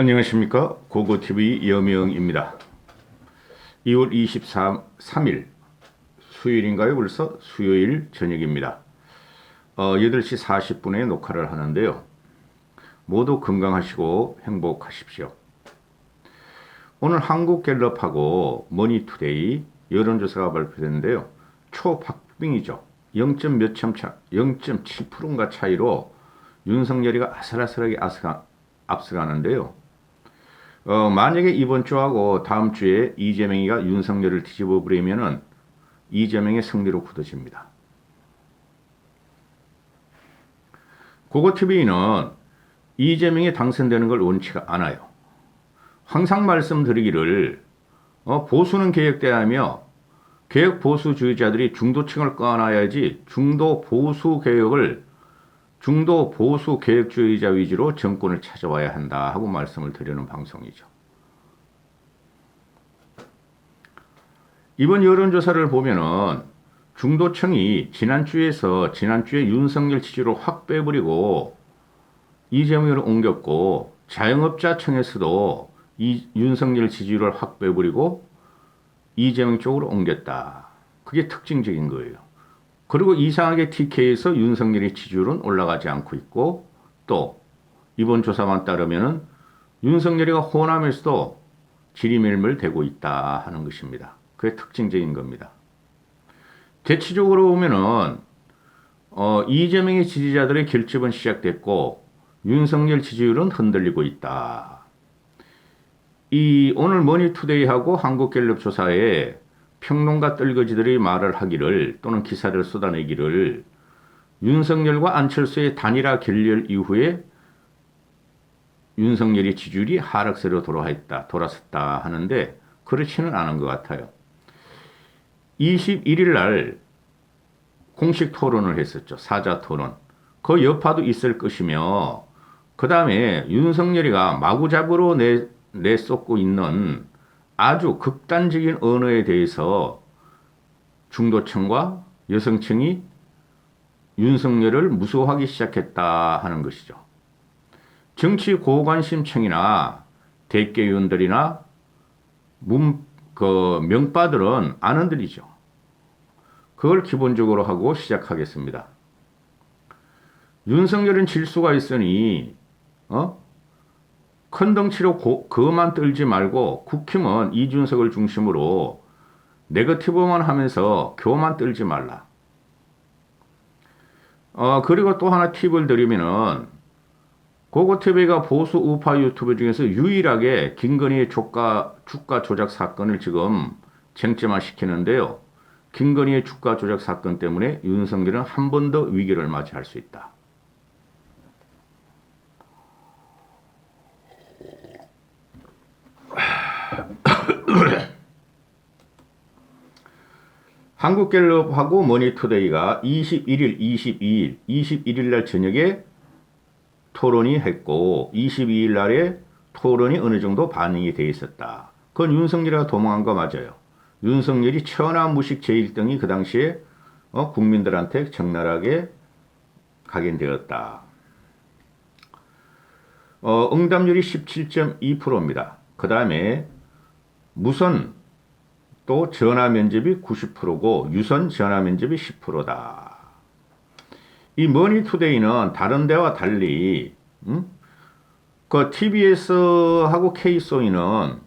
안녕하십니까. 고고TV 여명입니다. 2월 23일 수요일인가요? 벌써 수요일 저녁입니다. 8시 40분에 녹화를 하는데요. 모두 건강하시고 행복하십시오. 오늘 한국갤럽하고 머니투데이 여론조사가 발표됐는데요. 초박빙이죠. 0. 몇 점 차, 0.7%인가 차이로 윤석열이가 아슬아슬하게 앞서가는데요. 만약에 이번 주하고 다음 주에 이재명이가 윤석열을 뒤집어 버리면은 이재명의 승리로 굳어집니다. 고고TV는 이재명이 당선되는 걸 원치가 않아요. 항상 말씀드리기를 보수는 개혁돼야하며 개혁 보수주의자들이 중도층을 꺼놔야지 중도 보수 개혁주의자 위주로 정권을 찾아와야 한다 하고 말씀을 드리는 방송이죠. 이번 여론조사를 보면은 중도층이 지난주에 윤석열 지지로 확 빼버리고 이재명으로 옮겼고, 자영업자층에서도 윤석열 지지율을 확 빼버리고 이재명 쪽으로 옮겼다. 그게 특징적인 거예요. 그리고 이상하게 TK에서 윤석열의 지지율은 올라가지 않고 있고, 또 이번 조사만 따르면은 윤석열이가 호남에서도 지리멸멸되고 있다 하는 것입니다. 그게 특징적인 겁니다. 대체적으로 보면은 이재명의 지지자들의 결집은 시작됐고 윤석열 지지율은 흔들리고 있다. 오늘 머니투데이하고 한국갤럽 조사에 평론가 떨거지들이 말을 하기를, 또는 기사를 쏟아내기를, 윤석열과 안철수의 단일화 결렬 이후에 윤석열의 지지율이 하락세로 돌아섰다 하는데 그렇지는 않은 것 같아요. 21일 날 공식 토론을 했었죠. 사자 토론. 그 여파도 있을 것이며, 그 다음에 윤석열이가 마구잡이로 내쏟고 있는 아주 극단적인 언어에 대해서 중도층과 여성층이 윤석열을 무서워하기 시작했다 하는 것이죠. 정치 고관심층이나 대개위원들이나 명빠들은 안 흔들리죠. 그걸 기본적으로 하고 시작하겠습니다. 윤석열은 질 수가 있으니 큰 덩치로 그것만 떨지 말고 국힘은 이준석을 중심으로 네거티브만 하면서 교만 떨지 말라. 그리고 또 하나 팁을 드리면은, 고고TV가 보수 우파 유튜브 중에서 유일하게 김건희의 주가 조작 사건을 지금 쟁점화 시키는데요. 김건희의 주가 조작 사건 때문에 윤석열은 한 번 더 위기를 맞이할 수 있다. 한국갤럽하고 머니투데이가 21일 날 저녁에 토론이 했고 22일 날에 토론이 어느 정도 반영이 돼 있었다. 그건 윤석열이가 도망한 거 맞아요. 윤석열이 천하무식 제1등이 그 당시에 국민들한테 적나라하게 각인되었다. 응답률이 17.2%입니다. 그 다음에 무선 또 전화 면접이 90%고 유선 전화 면접이 10%다. 이 머니투데이는 다른 데와 달리 그 TBS하고 KSO이는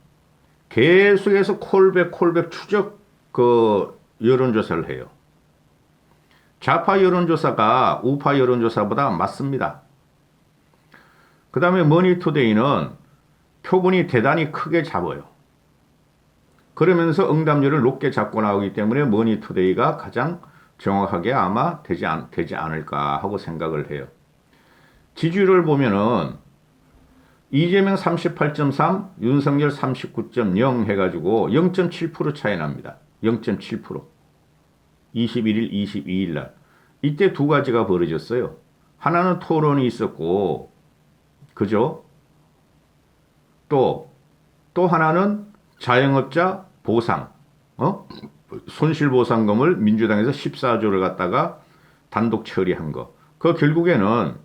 계속해서 콜백 추적 여론조사를 해요. 좌파 여론조사가 우파 여론조사보다 맞습니다. 그 다음에 머니투데이는 표본이 대단히 크게 잡아요. 그러면서 응답률을 높게 잡고 나오기 때문에 머니투데이가 가장 정확하게 아마 되지 않을까 하고 생각을 해요. 지지율을 보면은 이재명 38.3, 윤석열 39.0 해가지고 0.7% 차이 납니다. 0.7%. 21일, 22일 날. 이때 두 가지가 벌어졌어요. 하나는 토론이 있었고, 그죠? 또 하나는 자영업자 보상, 손실보상금을 민주당에서 14조를 갖다가 단독 처리한 거. 그 결국에는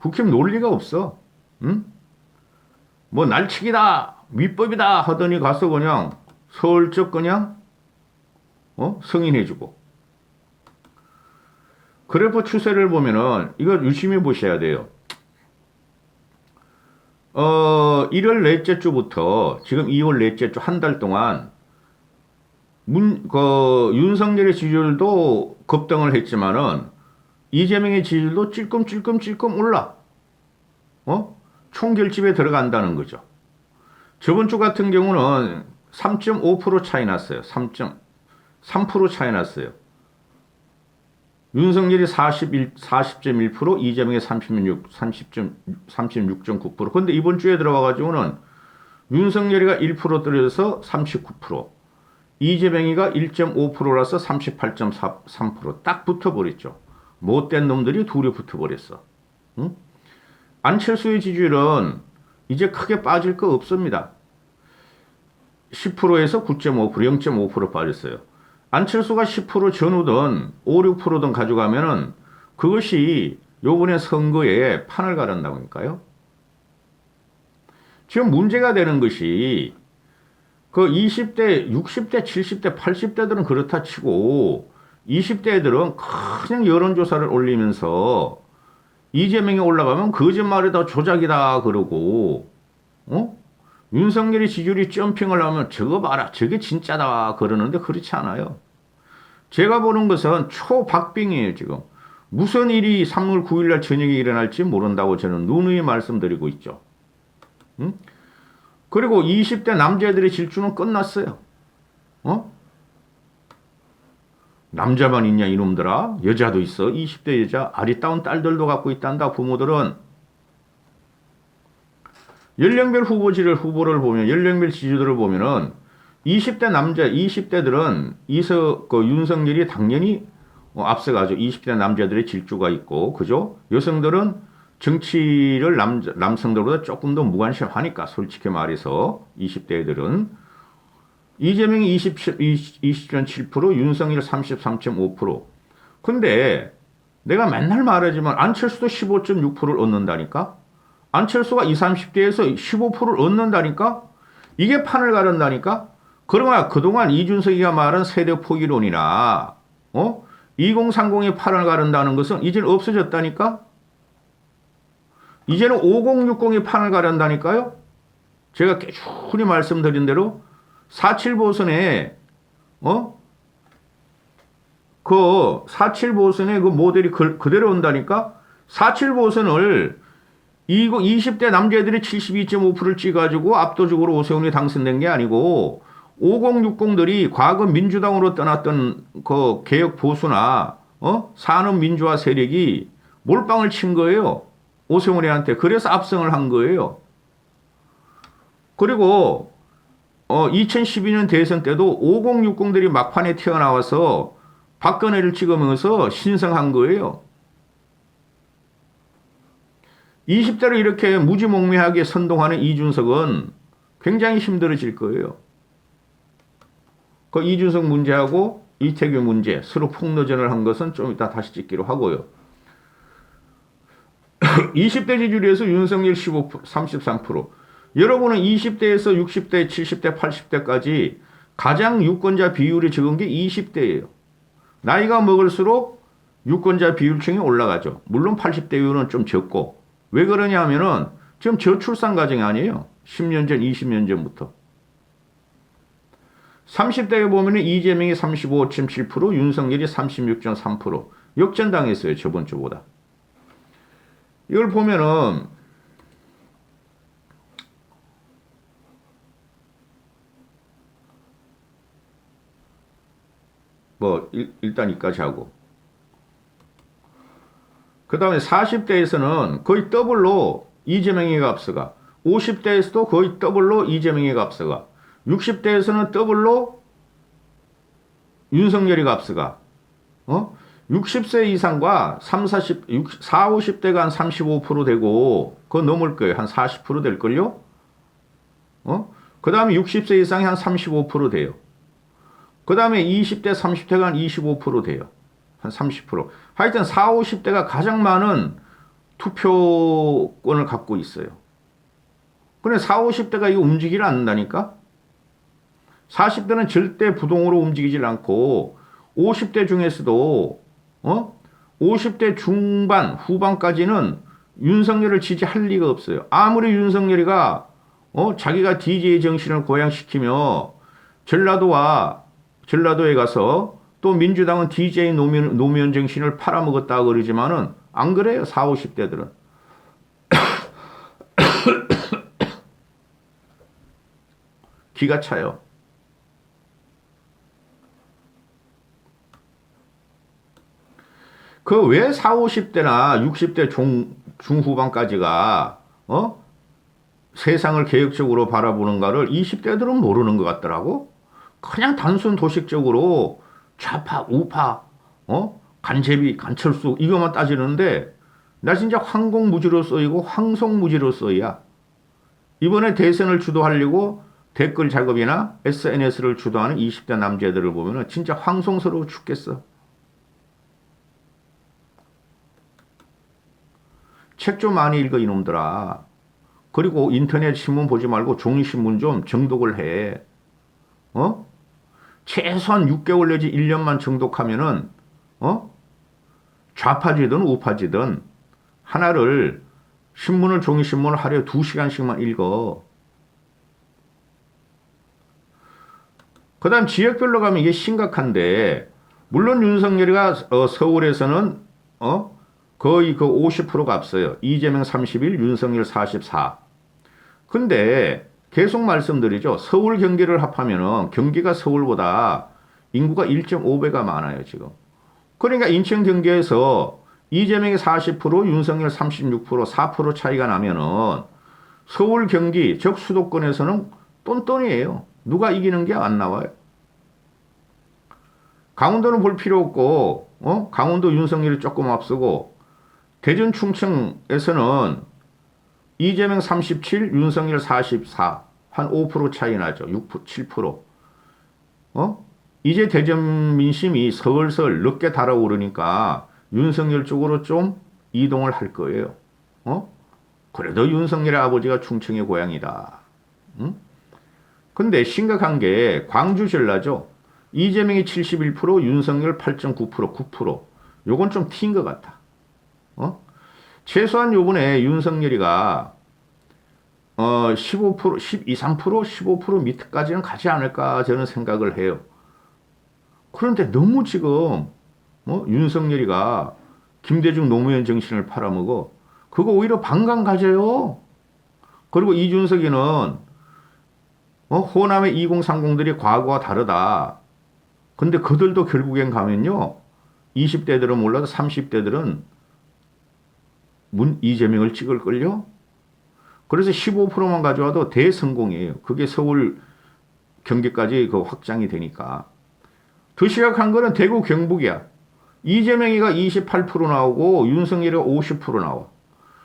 국힘 논리가 없어. 응? 뭐 날치기다, 위법이다 하더니 가서 그냥 슬쩍 그냥 승인해주고. 그래프 추세를 보면은 이거 유심히 보셔야 돼요. 1월 넷째 주부터 지금 2월 넷째 주 한 달 동안 윤석열의 지지율도 급등을 했지만은 이재명의 지지율도 찔끔찔끔 올라. 총결집에 들어간다는 거죠. 저번 주 같은 경우는 3.5% 차이 났어요. 3.3% 차이 났어요. 윤석열이 40.1%, 이재명이 36.9%. 근데 이번 주에 들어와가지고는 윤석열이가 1% 떨어져서 39%, 이재명이가 1.5%라서 38.3%. 딱 붙어버렸죠. 못된 놈들이 둘이 붙어버렸어. 응? 안철수의 지지율은 이제 크게 빠질 거 없습니다. 10%에서 9.5%, 0.5% 빠졌어요. 안철수가 10% 전후든 5, 6%든 가져가면은 그것이 요번에 선거에 판을 가른다고 하니까요. 지금 문제가 되는 것이 그 20대, 60대, 70대, 80대들은 그렇다 치고 20대들은 그냥 여론조사를 올리면서 이재명이 올라가면 거짓말이다, 조작이다 그러고 윤석열이 지지율이 점핑을 하면 저거 봐라, 저게 진짜다 그러는데 그렇지 않아요. 제가 보는 것은 초박빙이에요, 지금. 무슨 일이 3월 9일날 저녁에 일어날지 모른다고 저는 누누이 말씀드리고 있죠. 응? 그리고 20대 남자들의 질주는 끝났어요. 남자만 있냐 이놈들아. 여자도 있어. 20대 여자. 아리따운 딸들도 갖고 있단다. 부모들은. 연령별 후보를 보면, 연령별 지지들을 보면은 20대 남자, 20대들은 윤석열이 당연히 앞서가죠. 20대 남자들의 질주가 있고, 그죠? 여성들은 정치를 남성들보다 조금 더 무관심하니까, 솔직히 말해서 20대들은. 이재명이 20.7%, 윤석열 33.5%. 근데 내가 맨날 말하지만 안철수도 15.6%를 얻는다니까? 안철수가 20, 30대에서 15%를 얻는다니까? 이게 판을 가른다니까? 그러면 그동안 이준석이가 말한 세대 포기론이나 2030의 판을 가른다는 것은 이제는 없어졌다니까? 이제는 5060의 판을 가른다니까요? 제가 꾸준히 말씀드린 대로 4.7 보선에 그 4.7 보선의 그 모델이 그대로 온다니까? 4.7 보선을 20대 남자애들이 72.5%를 찍어가지고 압도적으로 오세훈이 당선된 게 아니고 5060들이 과거 민주당으로 떠났던 그 개혁 보수나 산업 민주화 세력이 몰빵을 친 거예요. 오세훈이한테. 그래서 압승을 한 거예요. 그리고 2012년 대선 때도 5060들이 막판에 튀어나와서 박근혜를 찍으면서 신성한 거예요. 20대로 이렇게 무지몽매하게 선동하는 이준석은 굉장히 힘들어질 거예요. 그 이준석 문제하고 이태규 문제 서로 폭로전을 한 것은 좀 이따 다시 찍기로 하고요. 20대 지지율에서 윤석열 15%, 33%. 여러분은 20대에서 60대, 70대, 80대까지 가장 유권자 비율이 적은 게 20대예요. 나이가 먹을수록 유권자 비율층이 올라가죠. 물론 80대 이후는 좀 적고. 왜 그러냐 하면은 지금 저출산 가정이 아니에요. 10년 전, 20년 전부터. 30대에 보면 이재명이 35.7%, 윤석열이 36.3%. 역전당했어요. 저번 주보다. 이걸 보면은 일단 이까지 하고. 그 다음에 40대에서는 거의 더블로 이재명이가 앞서가. 50대에서도 거의 더블로 이재명이가 앞서가. 60대에서는 더블로 윤석열이가 앞서가. 60세 이상과 40, 50대가 한 35% 되고, 그거 넘을 거예요. 한 40% 될걸요? 그 다음에 60세 이상이 한 35% 돼요. 그 다음에 20대, 30대가 한 25% 돼요. 한 30%. 하여튼 40, 50대가 가장 많은 투표권을 갖고 있어요. 근데 40, 50대가 이거 움직이질 않는다니까? 40대는 절대 부동으로 움직이질 않고 50대 중에서도 50대 중반, 후반까지는 윤석열을 지지할 리가 없어요. 아무리 윤석열이가 자기가 DJ 정신을 고양시키며 전라도에 가서 또 민주당은 DJ 노무현 정신을 팔아먹었다 그러지만은 안 그래요. 40, 50대들은. 기가 차요. 그 왜 40, 50대나 60대 중후반까지가 세상을 개혁적으로 바라보는가를 20대들은 모르는 것 같더라고. 그냥 단순 도식적으로 좌파, 우파, 간제비, 간철수 이것만 따지는데 나 진짜 황공무지로 쓰이고 황송무지로 쓰이야. 이번에 대선을 주도하려고 댓글 작업이나 SNS를 주도하는 20대 남자들을 보면 진짜 황송스러워 죽겠어. 책 좀 많이 읽어 이놈들아. 그리고 인터넷 신문 보지 말고 종이신문 좀 정독을 해. 최소한 6개월 내지 1년만 정독하면은 좌파지든 우파지든 하나를 종이신문을 하루에 2시간씩만 읽어. 그 다음 지역별로 가면 이게 심각한데 물론 윤석열이가 서울에서는 거의 그 50%가 앞서요. 이재명 31, 윤석열 44. 근데 계속 말씀드리죠. 서울 경기를 합하면은 경기가 서울보다 인구가 1.5배가 많아요, 지금. 그러니까 인천 경기에서 이재명이 40%, 윤석열 36%, 4% 차이가 나면은 서울 경기, 즉 수도권에서는 똔똔이에요. 누가 이기는 게 안 나와요. 강원도는 볼 필요 없고, 강원도 윤석열이 조금 앞서고, 대전 충청에서는 이재명 37, 윤석열 44, 한 5% 차이 나죠. 6%, 7%. 이제 대전 민심이 슬슬 늦게 달아오르니까 윤석열 쪽으로 좀 이동을 할 거예요. 그래도 윤석열의 아버지가 충청의 고향이다. 근데 심각한 게 광주 전라죠. 이재명이 71%, 윤석열 8.9%, 9%. 요건 좀 튄 것 같아. 최소한 요번에 윤석열이가 15%, 12, 3%, 15% 밑까지는 가지 않을까 저는 생각을 해요. 그런데 너무 지금 윤석열이가 김대중 노무현 정신을 팔아먹어. 그거 오히려 반감 가져요. 그리고 이준석이는 호남의 2030들이 과거와 다르다. 근데 그들도 결국엔 가면요. 20대들은 몰라도 30대들은 이재명을 찍을걸요? 그래서 15%만 가져와도 대성공이에요. 그게 서울 경기까지 그 확장이 되니까. 더 심각한 거는 대구 경북이야. 이재명이가 28% 나오고 윤석열이가 50% 나와.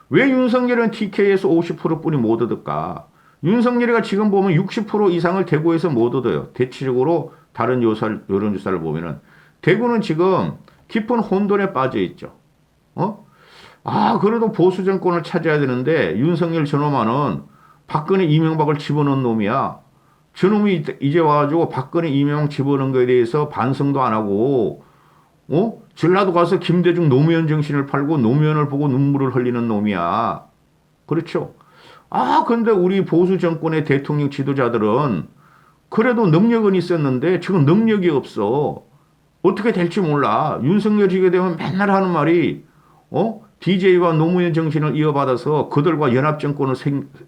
왜 윤석열은 TK에서 50%뿐이 못 얻을까? 윤석열이가 지금 보면 60% 이상을 대구에서 못 얻어요. 대체적으로 다른 여론조사를 보면은. 대구는 지금 깊은 혼돈에 빠져 있죠. 그래도 보수 정권을 차지해야 되는데 윤석열 저놈아는 박근혜 이명박을 집어넣은 놈이야. 저놈이 이제 와가지고 박근혜 이명박 집어넣은 거에 대해서 반성도 안 하고 전라도 가서 김대중 노무현 정신을 팔고 노무현을 보고 눈물을 흘리는 놈이야. 그렇죠. 근데 우리 보수 정권의 대통령 지도자들은 그래도 능력은 있었는데 지금 능력이 없어. 어떻게 될지 몰라. 윤석열이게 되면 맨날 하는 말이 DJ와 노무현 정신을 이어받아서 그들과 연합정권을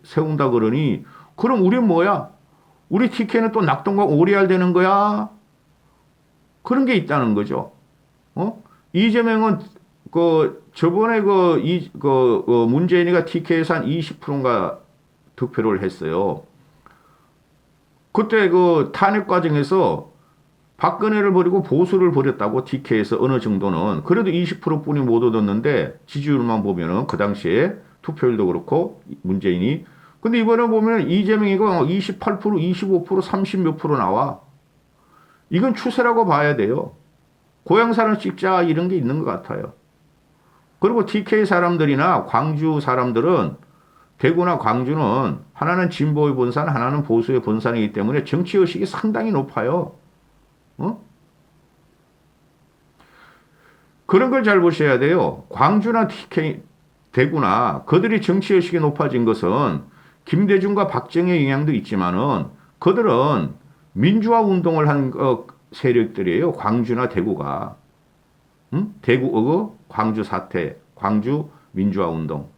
세운다 그러니 그럼 우린 뭐야? 우리 TK는 또 낙동강 오리알 되는 거야? 그런 게 있다는 거죠. 이재명은 저번에 문재인이가 TK에서 한 20%인가 득표를 했어요. 그때 그 탄핵 과정에서 박근혜를 버리고 보수를 버렸다고 TK에서 어느 정도는 그래도 20%뿐이 못 얻었는데 지지율만 보면은 그 당시에 투표율도 그렇고 문재인이 근데 이번에 보면 이재명이가 28%, 25%, 30 몇 프로 나와. 이건 추세라고 봐야 돼요. 고향 사람 찍자 이런 게 있는 것 같아요. 그리고 TK 사람들이나 광주 사람들은 대구나 광주는 하나는 진보의 본산, 하나는 보수의 본산이기 때문에 정치의식이 상당히 높아요. 어? 그런 걸 잘 보셔야 돼요. 광주나 TK, 대구나 그들이 정치의식이 높아진 것은 김대중과 박정희의 영향도 있지만은 그들은 민주화 운동을 한 세력들이에요. 광주나 대구가. 응? 대구, 광주 사태, 광주 민주화 운동.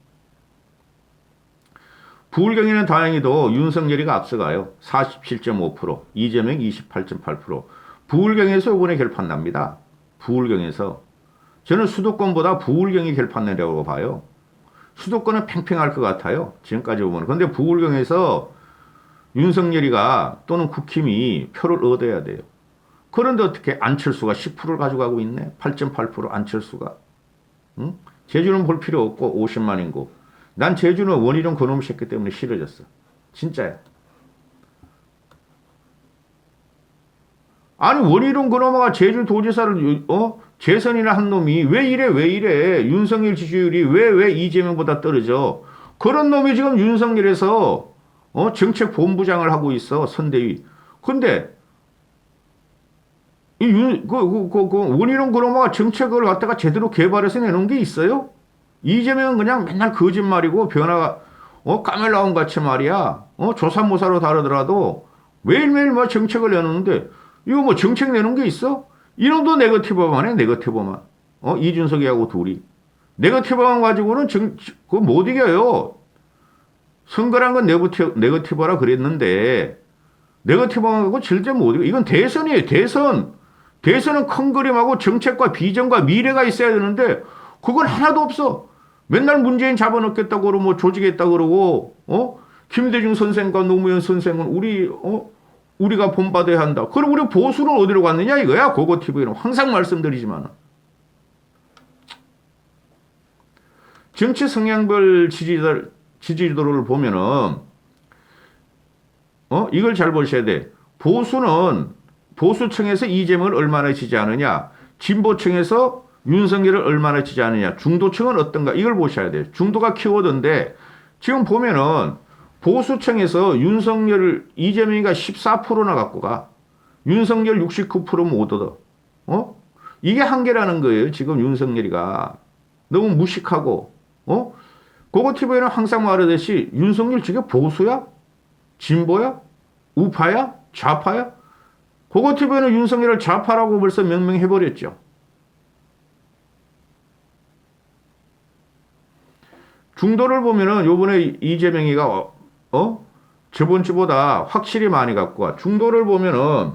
부울경에는 다행히도 윤석열이가 앞서가요. 47.5%, 이재명 28.8%. 부울경에서 이번에 결판 납니다. 부울경에서. 저는 수도권보다 부울경이 결판 내려고 봐요. 수도권은 팽팽할 것 같아요. 지금까지 보면. 그런데 부울경에서 윤석열이가 또는 국힘이 표를 얻어야 돼요. 그런데 어떻게 안철수가 10%를 가져가고 있네. 8.8% 안철수가. 응? 제주는 볼 필요 없고 50만 인구. 난 제주는 원희룡 그놈 새끼 때문에 싫어졌어. 진짜야. 아니 원희룡 그놈아가 제주도지사를 재선이나 한 놈이 왜 이래 윤석열 지지율이 왜 이재명보다 떨어져. 그런 놈이 지금 윤석열에서 정책본부장을 하고 있어. 선대위. 근데 원희룡 그놈아가 정책을 갖다가 제대로 개발해서 내놓은 게 있어요? 이재명은 그냥 맨날 거짓말이고 변화가 까멜라운 같이 말이야. 조삼모사로 다르더라도 매일매일 뭐 정책을 내놓는데 이거 뭐 정책 내놓은 게 있어? 이놈도 네거티브만 해. 네거티브만. 이준석이하고 둘이. 네거티브만 가지고는 그거 못 이겨요. 선거란 건 네거티브라 그랬는데 네거티브만 가지고 절대 못 이겨. 이건 대선이에요. 대선. 대선은 큰 그림하고 정책과 비전과 미래가 있어야 되는데 그건 하나도 없어. 맨날 문재인 잡아넣겠다고 그러고 뭐 조직했다고 그러고 김대중 선생과 노무현 선생은 우리가 본받아야 한다. 그럼 우리 보수는 어디로 갔느냐 이거야. 고고TV는 항상 말씀드리지만 정치 성향별 지지도를 보면은 이걸 잘 보셔야 돼. 보수층에서 이재명을 얼마나 지지하느냐, 진보층에서 윤석열을 얼마나 지지하느냐, 중도층은 어떤가 이걸 보셔야 돼요. 중도가 키워드인데 지금 보면은 보수층에서 이재명이가 14%나 갖고 가. 윤석열 69% 못 얻어. 이게 한계라는 거예요. 지금 윤석열이가. 너무 무식하고. 고고TV는 항상 말하듯이 윤석열 저게 보수야? 진보야? 우파야? 좌파야? 고고TV는 윤석열을 좌파라고 벌써 명명해버렸죠. 중도를 보면은 요번에 이재명이가 저번 주보다 확실히 많이 갖고 와. 중도를 보면은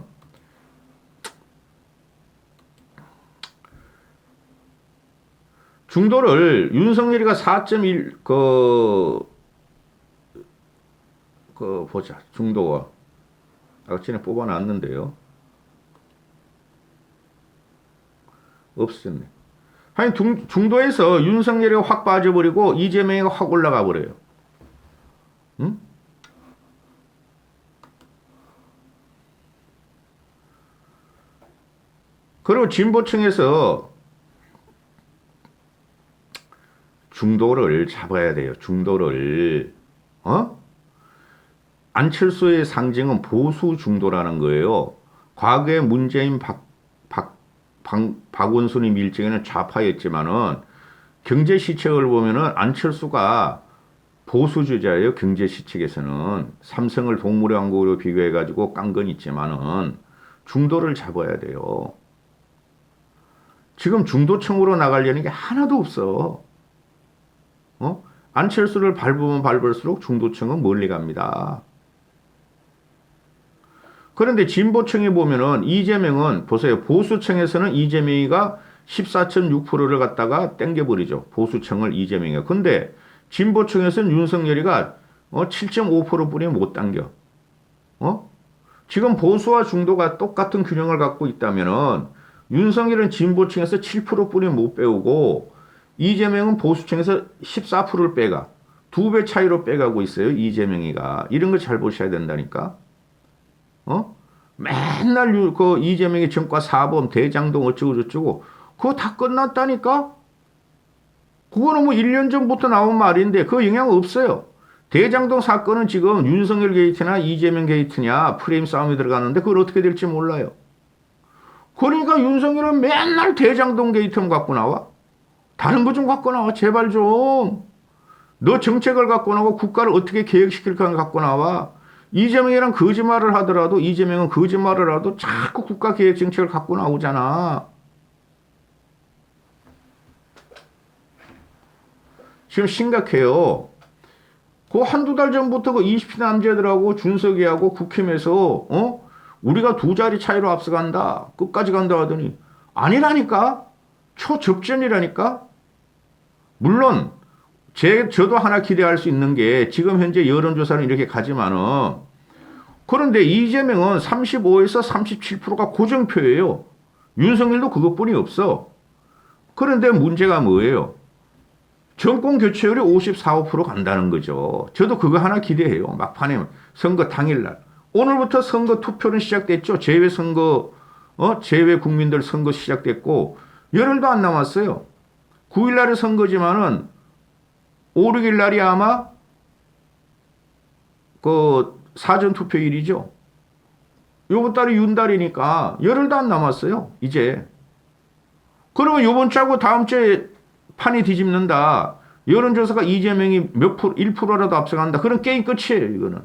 중도를 윤석열이가 4.1 보자. 중도가 아까 전에 뽑아놨는데요. 없었네. 아니 중도에서 윤석열이 확 빠져버리고 이재명이 확 올라가 버려요. 응? 그리고 진보층에서 중도를 잡아야 돼요. 중도를. 안철수의 상징은 보수 중도라는 거예요. 과거에 문재인 박원순이 밀정에는 좌파였지만은 경제 시책을 보면은 안철수가 보수주자예요. 경제 시책에서는 삼성을 동물의 왕국으로 비교해가지고 깐 건 있지만은 중도를 잡아야 돼요. 지금 중도층으로 나가려는 게 하나도 없어. 안철수를 밟으면 밟을수록 중도층은 멀리 갑니다. 그런데 진보층에 보면은 이재명은 보세요. 보수층에서는 이재명이가 14.6%를 갖다가 땡겨버리죠. 보수층을 이재명이가. 근데 진보층에서는 윤석열이가 7.5%뿐이 못 당겨. 지금 보수와 중도가 똑같은 균형을 갖고 있다면은 윤석열은 진보층에서 7%뿐이 못 빼오고 이재명은 보수층에서 14%를 빼가. 2배 차이로 빼가고 있어요. 이재명이가. 이런 거 잘 보셔야 된다니까. 맨날 이재명의 정과 사범, 대장동 어쩌고 저쩌고 그거 다 끝났다니까? 그거는 뭐 1년 전부터 나온 말인데 그 영향 없어요. 대장동 사건은 지금 윤석열 게이트나 이재명 게이트냐 프레임 싸움이 들어가는데 그걸 어떻게 될지 몰라요. 그러니까 윤석열은 맨날 대장동 게이트만 갖고 나와. 다른 거 좀 갖고 나와. 제발 좀. 너 정책을 갖고 나오고 국가를 어떻게 계획시킬까 갖고 나와. 이재명이랑 거짓말을 하더라도 이재명은 거짓말을 하도 자꾸 국가 계획 정책을 갖고 나오잖아. 지금 심각해요. 그 한두 달 전부터 그 20대 남자들하고 준석이하고 국힘에서 우리가 2자리 차이로 앞서간다. 끝까지 간다 하더니 아니라니까. 초접전이라니까. 물론 저도 하나 기대할 수 있는 게 지금 현재 여론조사는 이렇게 가지만은 그런데 이재명은 35에서 37%가 고정표예요. 윤석열도 그것뿐이 없어. 그런데 문제가 뭐예요? 정권 교체율이 54, 5% 간다는 거죠. 저도 그거 하나 기대해요. 막판에 선거 당일날. 오늘부터 선거 투표는 시작됐죠. 재외선거, 재외 국민들 선거 시작됐고 열흘도 안 남았어요. 9일날에 선거지만은 5, 6일날이 아마 그 사전투표일이죠. 요번 달이 윤달이니까 열흘도 안 남았어요. 이제. 그러면 요번 주하고 다음 주에 판이 뒤집는다. 여론조사가 이재명이 몇 프로, 1%라도 앞서간다. 그런 게임 끝이에요, 이거는.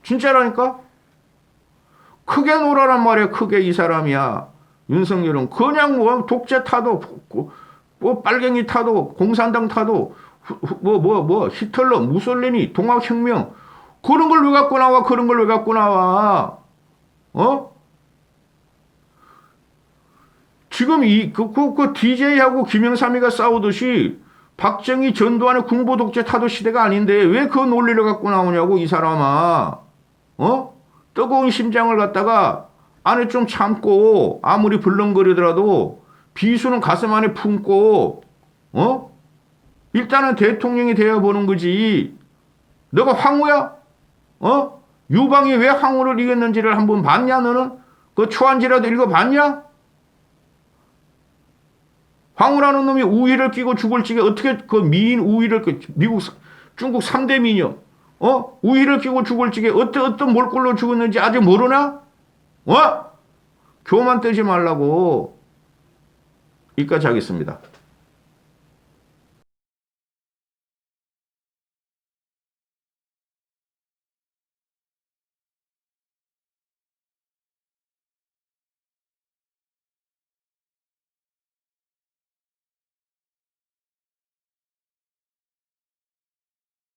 진짜라니까? 크게 놀아란 말이야, 크게 이 사람이야. 윤석열은 그냥 뭐 독재 타도, 뭐 빨갱이 타도, 공산당 타도, 히틀러, 무솔리니, 동학혁명. 그런 걸 왜 갖고 나와, 그런 걸 왜 갖고 나와. 지금 그 DJ하고 김영삼이가 싸우듯이 박정희 전두환의 군부 독재 타도 시대가 아닌데 왜 그 논리를 갖고 나오냐고 이 사람아. 뜨거운 심장을 갖다가 안에 좀 참고 아무리 불렁거리더라도 비수는 가슴 안에 품고 일단은 대통령이 되어보는 거지. 너가 황후야? 유방이 왜 황후를 이겼는지를 한번 봤냐 너는? 그 초안지라도 읽어봤냐? 황후라는 놈이 우위를 끼고 죽을 적에 어떻게 그 미인 우위를 미국 중국 3대 미녀 우위를 끼고 죽을 적에 어떤 몰골로 죽었는지 아직 모르나? 교만 떼지 말라고. 여기까지 하겠습니다.